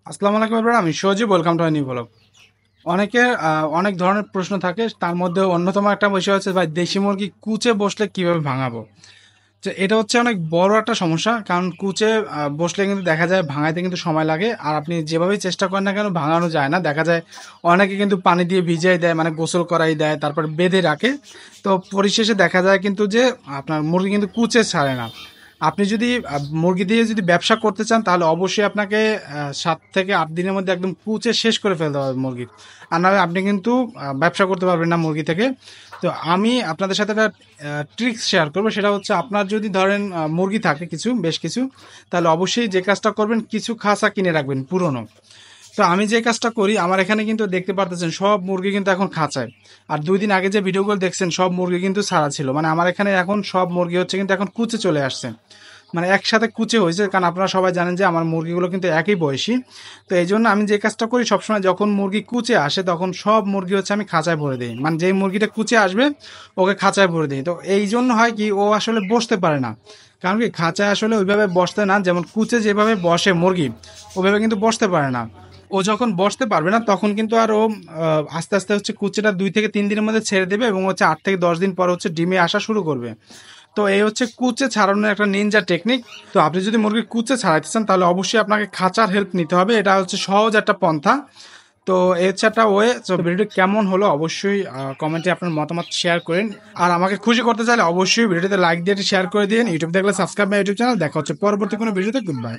আসসালামু আলাইকুম এবার আমি সজীব, ওয়েলকাম টু নিউ ব্লগ। অনেকের অনেক ধরনের প্রশ্ন থাকে, তার মধ্যে অন্যতম একটা বিষয় হচ্ছে ভাই দেশি মুরগি কুচে বসলে কিভাবে ভাঙাবো। তো এটা হচ্ছে অনেক বড় একটা সমস্যা, কারণ কুচে বসলে কিন্তু দেখা যায় ভাঙাইতে কিন্তু সময় লাগে, আর আপনি যেভাবেই চেষ্টা করেন না কেন ভাঙানো যায় না। দেখা যায় অনেকে কিন্তু পানি দিয়ে ভিজিয়ে দেয়, মানে গোসল করাই দেয়, তারপর বেঁধে রাখে। তো পরিশেষে দেখা যায় কিন্তু যে আপনার মুরগি কিন্তু কুচে ছাড়ে না। আপনি যদি মুরগি দিয়ে যদি ব্যবসা করতে চান, তাহলে অবশ্যই আপনাকে 7 থেকে 8 দিনের মধ্যে একদম কুচে শেষ করে ফেলতে হবে মুরগির। আর নাহলে আপনি কিন্তু ব্যবসা করতে পারবেন না মুরগি থেকে। তো আমি আপনাদের সাথে একটা ট্রিক্স শেয়ার করবো, সেটা হচ্ছে আপনার যদি ধরেন মুরগি থাকে কিছু, বেশ কিছু, তাহলে অবশ্যই যে কাজটা করবেন কিছু খাঁচা কিনে রাখবেন পুরনো। তো আমি যে কাজটা করি, আমার এখানে কিন্তু দেখতে পারতেছেন সব মুরগি কিন্তু এখন খাঁচায়। আর 2 দিন আগে যে ভিডিওগুলো দেখছেন সব মুরগি কিন্তু ছাড়া ছিল, মানে আমার এখানে এখন সব মুরগি হচ্ছে কিন্তু এখন কুচে চলে আসছে, মানে একসাথে কুচে হয়েছে। কারণ আপনারা সবাই জানেন যে আমার মুরগিগুলো কিন্তু একই বয়সী। তো এই জন্য আমি যে কাজটা করি, সবসময় যখন মুরগি কুচে আসে তখন সব মুরগি হচ্ছে আমি খাঁচায় ভরে দিই, মানে যেই মুরগিটা কুচে আসবে ওকে খাঁচায় ভরে দিই। তো এই জন্য হয় কি, ও আসলে বসতে পারে না। কারণ কি, খাঁচায় আসলে ওইভাবে বসতে না, যেমন কুচে যেভাবে বসে মুরগি ওইভাবে কিন্তু বসতে পারে না। ও যখন বসতে পারবে না তখন কিন্তু আর ও আস্তে আস্তে হচ্ছে কুচিটা 2 থেকে 3 দিনের মধ্যে ছেড়ে দেবে, এবং হচ্ছে 8 থেকে 10 দিন পর হচ্ছে ডিমে আসা শুরু করবে। তো এই হচ্ছে কুচে ছাড়ানোর একটা নিনজা টেকনিক। তো আপনি যদি মুরগির কুচে ছাড়াইতে চান তাহলে অবশ্যই আপনাকে খাঁচার হেল্প নিতে হবে, এটা হচ্ছে সহজ একটা পন্থা। তো এই হচ্ছে একটা ওয়ে। তো ভিডিওটি কেমন হলো অবশ্যই কমেন্টে আপনার মতামত শেয়ার করেন। আর আমাকে খুশি করতে চাইলে অবশ্যই ভিডিওতে লাইক দিয়ে শেয়ার করে দিন। ইউটিউব দেখলে সাবস্ক্রাইব মাই ইউটিউব চ্যানেল। দেখা হচ্ছে পরবর্তী কোনো ভিডিওতে। Good bye.